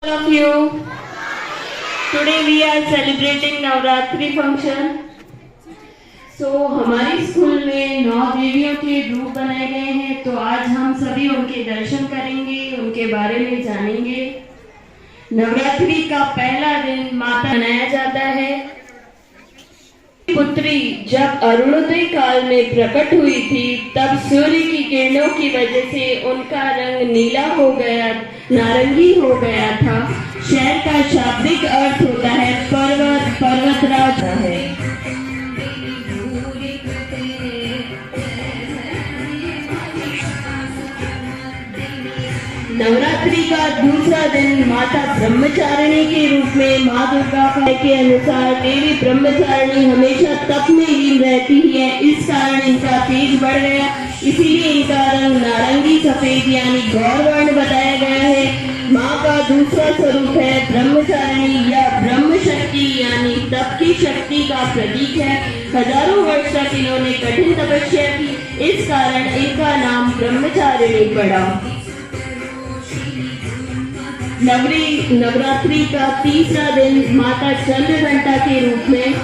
All of you. Today we are celebrating Navratri function. हमारे school में 9 देवियों के रूप बनाए गए हैं, तो आज हम सभी उनके दर्शन करेंगे, उनके बारे में जानेंगे। नवरात्रि का पहला दिन माता मनाया जाता है। पुत्री जब अरुणोदय काल में प्रकट हुई थी, तब सूर्य की किरणों की वजह से उनका रंग नीला हो गया, नारंगी हो गया था। शहर का शाब्दिक अर्थ होता है पर्वत, पर्वतराज है। नवरात्रि का दूसरा दिन माता ब्रह्मचारिणी के रूप में माँ दुर्गा के अनुसार देवी ब्रह्मचारिणी हमेशा तप में लीन रहती है। इस कारण इनका तेज बढ़ गया, इसीलिए इनका रंग नारंगी सफेद यानी गौरवर्ण बताया गया है। माँ का दूसरा स्वरूप है ब्रह्मचारिणी या ब्रह्म शक्ति यानी तप की शक्ति का प्रतीक है। हजारों वर्ष तक इन्होंने कठिन तपस्या की, इस कारण इनका नाम ब्रह्मचारिणी पड़ा। नवरात्रि का तीसरा दिन माता चंद्रघंटा के रूप में।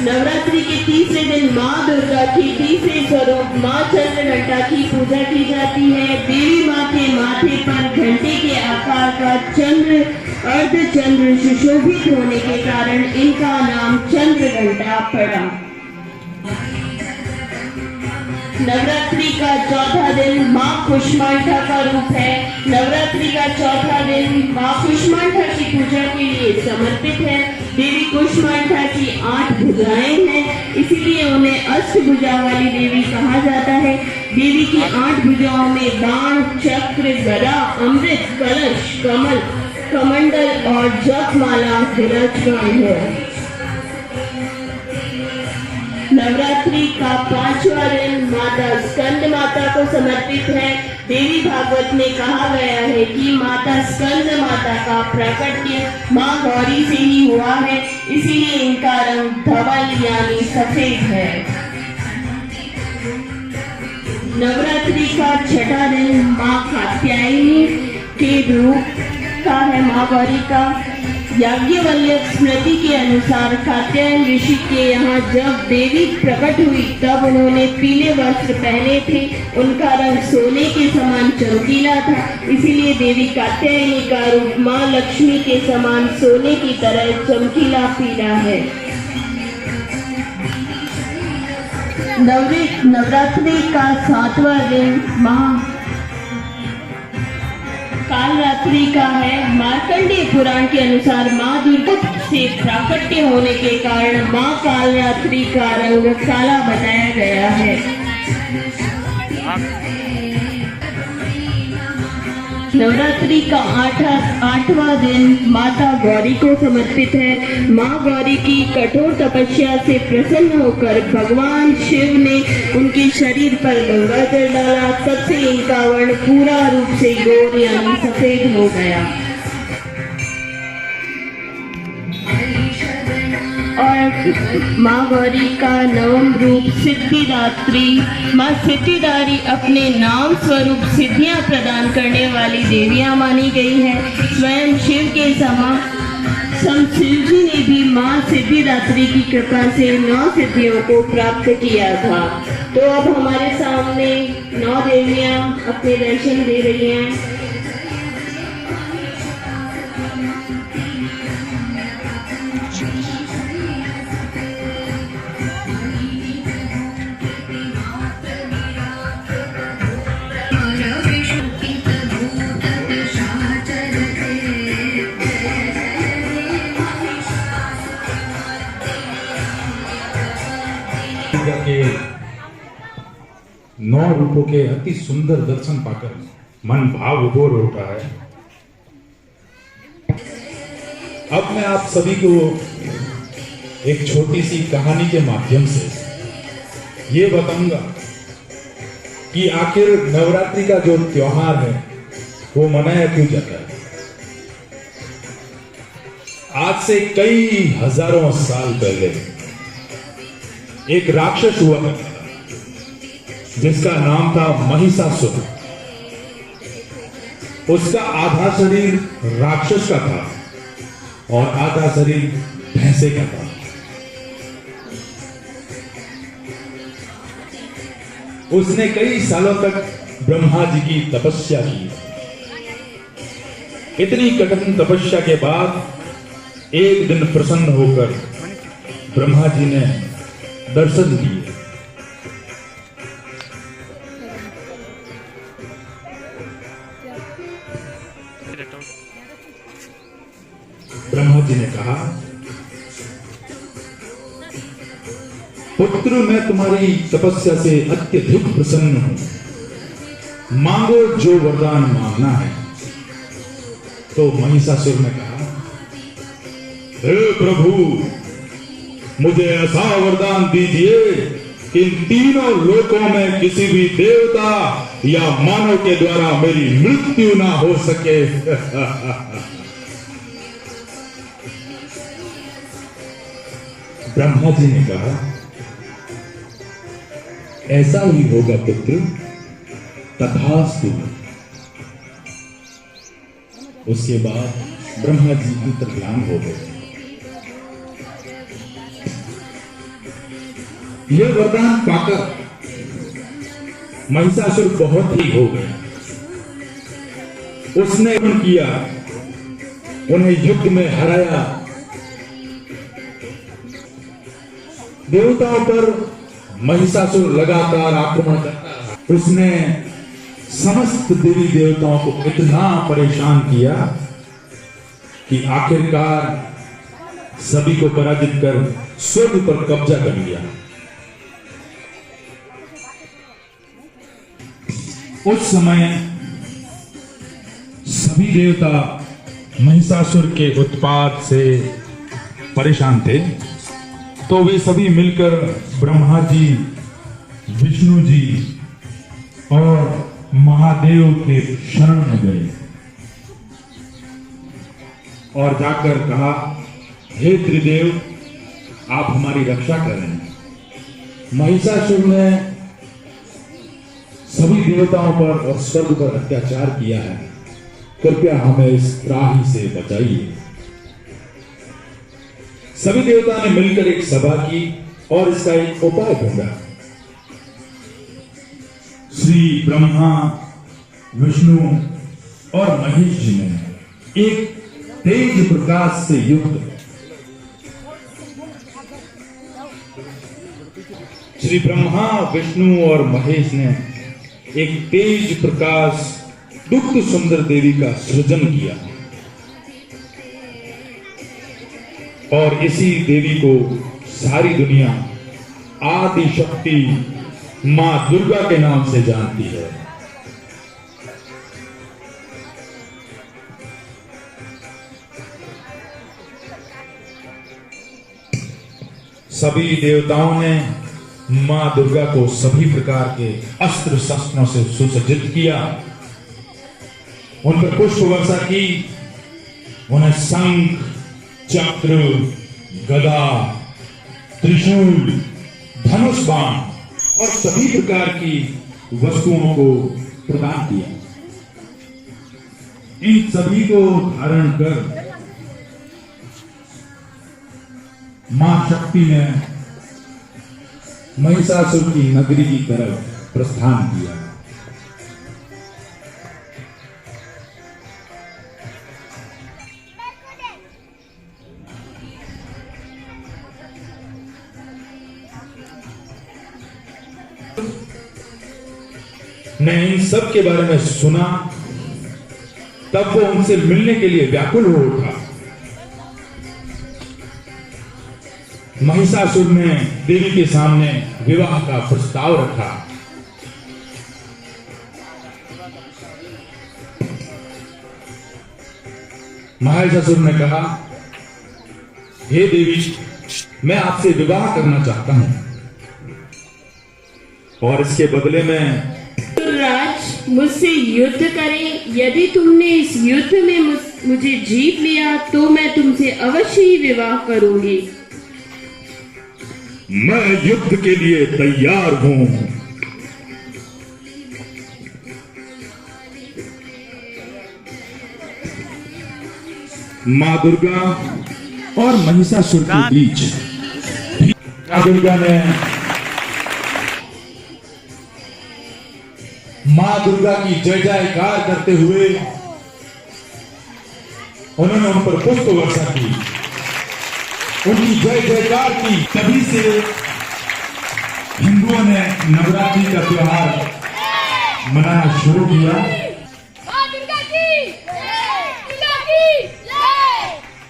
नवरात्रि के तीसरे दिन माँ दुर्गा की तीसरे स्वरूप माँ चंद्रघंटा की पूजा की जाती है। देवी माँ के माथे पर घंटे के आकार का चंद्र अर्धचंद्र सुशोभित होने के कारण इनका नाम चंद्रघंटा पड़ा। नवरात्रि का चौथा दिन माँ कुष्मांडा का रूप है। नवरात्रि का चौथा दिन माँ कुष्मांडा की पूजा के लिए समर्पित है। देवी कुष्मांडा की 8 भुजाएं हैं, इसीलिए उन्हें अष्टभुजा वाली देवी कहा जाता है। देवी की 8 भुजाओं में बाण, चक्र, गदा, अमृत, कलश, कमल, कमंडल और जपमाला विराजमान है। नवरात्रि का 5वां दिन माता स्कंद माता को समर्पित है। देवी भागवत में कहा गया है कि माता स्कंद माता का प्राकट्य माँ गौरी से ही हुआ है, इसीलिए इनका रंग धवल यानी सफेद है। नवरात्रि का 6वां दिन माँ कात्यायनी के रूप का है। माँ गौरी का याज्ञवल्क्य स्मृति के अनुसार कात्यायन ऋषि के यहाँ जब देवी प्रकट हुई, तब उन्होंने पीले वस्त्र पहने थे। उनका रंग सोने के समान चमकीला था, इसीलिए देवी कात्यायनी का रूप माँ लक्ष्मी के समान सोने की तरह चमकीला पीला है। नवरात्रि का 7वां दिन माँ कालरात्रि का है। मार्कंडेय पुराण के अनुसार माँ दुर्गा से प्राकट्य होने के कारण माँ कालरात्रि का रंग काला बताया गया है। नवरात्रि का 8वां दिन माता गौरी को समर्पित है। माँ गौरी की कठोर तपस्या से प्रसन्न होकर भगवान शिव ने उनके शरीर पर गंगा जल डाला, तब से इनका वर्ण पूरा रूप से गोर यानी सफेद हो गया। और माँ गौरी का 9वां रूप सिद्धिदात्री। माँ सिद्धिदारी अपने नाम स्वरूप सिद्धियां प्रदान करने वाली देवियां मानी गई है। स्वयं शिव के सम शिव जी ने भी माँ सिद्धिदात्री की कृपा से 9 सिद्धियों को प्राप्त किया था। तो अब हमारे सामने 9 देवियां अपने दर्शन दे रही हैं। के 9 रूपों के अति सुंदर दर्शन पाकर मन भाव विभोर उठा है। अब मैं आप सभी को एक छोटी सी कहानी के माध्यम से ये बताऊंगा कि आखिर नवरात्रि का जो त्योहार है वो मनाया क्यों जाता है। आज से कई हजारों साल पहले एक राक्षस हुआ करता था जिसका नाम था महिषासुर। उसका आधा शरीर राक्षस का था और आधा शरीर भैंसे का था। उसने कई सालों तक ब्रह्मा जी की तपस्या की। इतनी कठिन तपस्या के बाद एक दिन प्रसन्न होकर ब्रह्मा जी ने दर्शन दिए। ब्रह्मा जी ने कहा, पुत्र मैं तुम्हारी तपस्या से अत्यधिक प्रसन्न हूं, मांगो जो वरदान मांगना है। तो महिषासुर ने कहा, हे प्रभु, मुझे ऐसा वरदान दीजिए कि इन तीनों लोकों में किसी भी देवता या मानव के द्वारा मेरी मृत्यु ना हो सके। ब्रह्मा जी ने कहा, ऐसा ही होगा पुत्र, तथास्तु। उसके बाद ब्रह्मा जी अंतर्ध्यान हो गए। यह वरदान पाकर महिषासुर बहुत ही हो गया। उसने किया, उन्हें युद्ध में हराया। देवताओं पर महिषासुर लगातार आक्रमण करता रहा। उसने समस्त देवी देवताओं को इतना परेशान किया कि आखिरकार सभी को पराजित कर स्वर्ग पर कब्जा कर लिया। उस समय सभी देवता महिषासुर के उत्पात से परेशान थे, तो वे सभी मिलकर ब्रह्मा जी, विष्णु जी और महादेव के शरण में गए और जाकर कहा, हे त्रिदेव, आप हमारी रक्षा करें। महिषासुर ने सभी देवताओं पर और स्वर्ग पर अत्याचार किया है, कृपया हमें इस त्राही से बचाइए। सभी देवता ने मिलकर एक सभा की और इसका एक उपाय ढूंढा। श्री ब्रह्मा, विष्णु और महेश जी ने एक तेज प्रकाश से युक्त श्री ब्रह्मा, विष्णु और महेश ने एक तेज प्रकाश दुग्ध सुंदर देवी का सृजन किया और इसी देवी को सारी दुनिया आदि शक्ति मां दुर्गा के नाम से जानती है। सभी देवताओं ने मां दुर्गा को सभी प्रकार के अस्त्र शस्त्रों से सुसज्जित किया, उन पर पुष्प वर्षा की, उन्हें शंख, चक्र, गदा, त्रिशूल, धनुष बाण और सभी प्रकार की वस्तुओं को प्रदान किया। इन सभी को धारण कर मां शक्ति ने महिषासुर की नगरी की तरफ प्रस्थान किया। ने इन सब के बारे में सुना, तब वो उनसे मिलने के लिए व्याकुल हो उठा। महिषासुर ने देवी के सामने विवाह का प्रस्ताव रखा। महिषासुर ने कहा, हे देवी, मैं आपसे विवाह करना चाहता हूं और इसके बदले में राज मुझसे युद्ध करें। यदि तुमने इस युद्ध में मुझे जीत लिया तो मैं तुमसे अवश्य ही विवाह करूंगी। मैं युद्ध के लिए तैयार हूं। माँ दुर्गा और महिषासुर के बीच माँ दुर्गा ने माँ दुर्गा की जय जयकार करते हुए उन्होंने उन पर पुष्प वर्षा की, उनकी जय जयकार की। तभी से हिंदुओं ने नवरात्रि का त्योहार मनाना शुरू किया।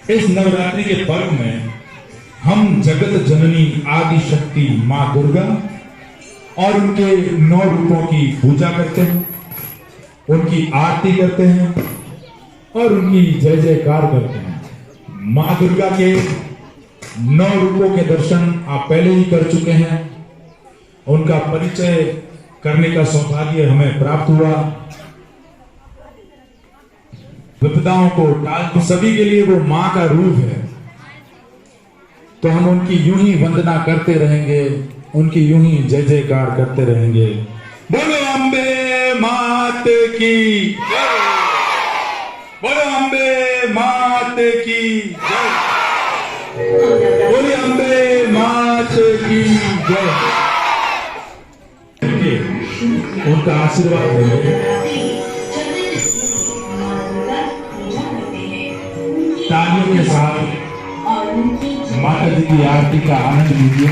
इस नवरात्रि के पर्व में हम जगत जननी आदि शक्ति माँ दुर्गा और उनके 9 रूपों की पूजा करते हैं, उनकी आरती करते हैं और उनकी जय जयकार करते हैं। माँ दुर्गा के 9 रूपों के दर्शन आप पहले ही कर चुके हैं, उनका परिचय करने का सौभाग्य हमें प्राप्त हुआ। विपदाओं को टाल सभी के लिए वो माँ का रूप है, तो हम उनकी यूं ही वंदना करते रहेंगे, उनकी यूं ही जय जयकार करते रहेंगे। बोलो अम्बे मात की, बोलो अम्बे मात की जय, बोले अम्बे मात की जय। उनका आशीर्वाद लेंगे, तालियों के साथ माता जी की आरती का आनंद लीजिए।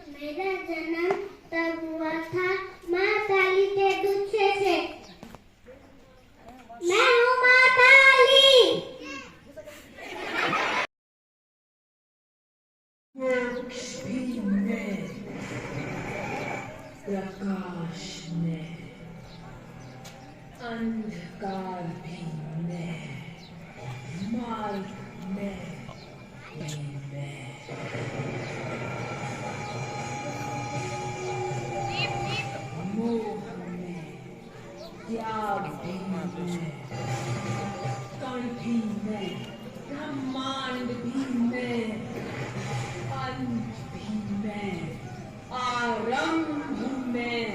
मेरा जन्म तब हुआ था माँ काली के दूध से। मैं हूँ माँ काली। मोक्ष भी मैं, प्रकाश मैं, अंधकार भी मैं, मार्ग मैं, मोह में, त्याग भी मैं, कण भी मैं, ब्रह्मांड भी मैं, अंत भी मैं, आरंभ मैं,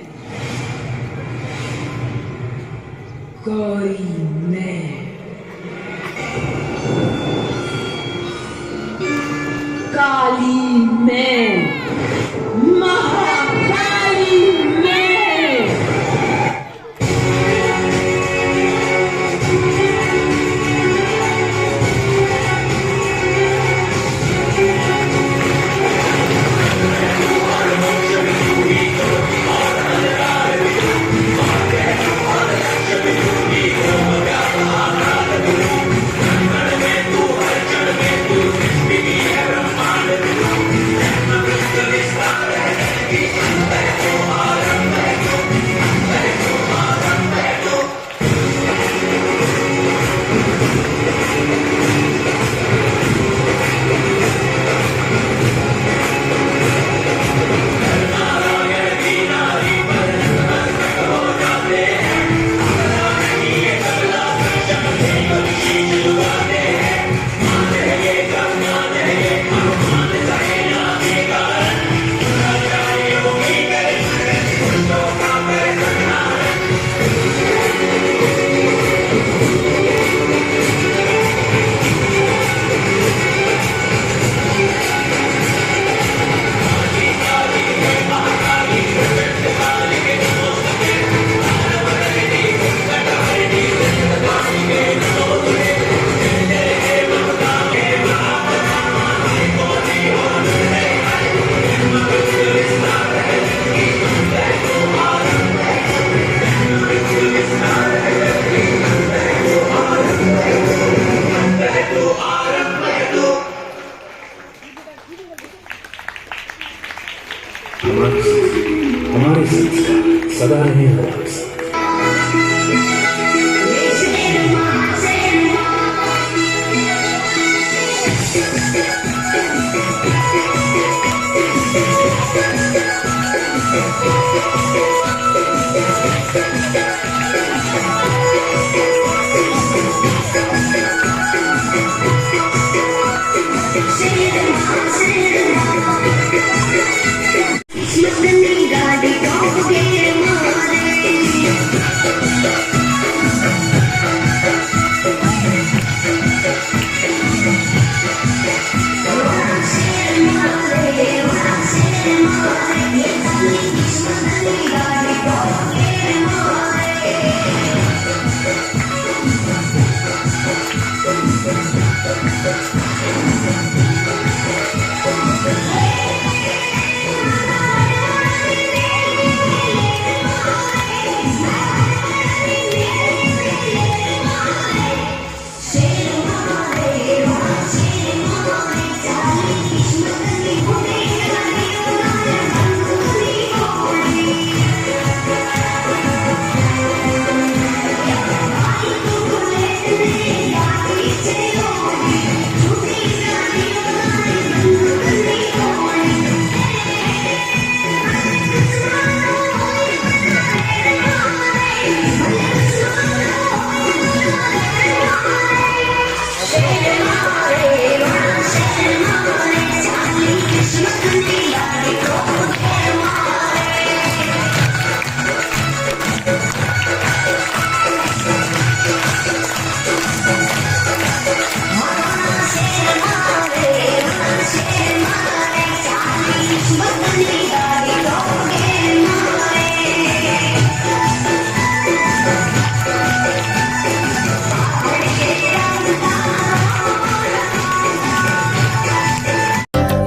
गौरी मैं, काली मैं, महाकाली मैं। हमारे संस्कार सदा रहे हमारे साथ।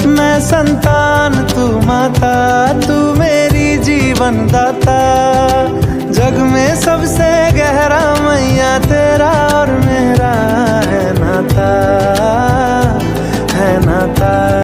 मैं संतान तू माता, तू मेरी जीवन दाता, जग में सबसे गहरा मैया तेरा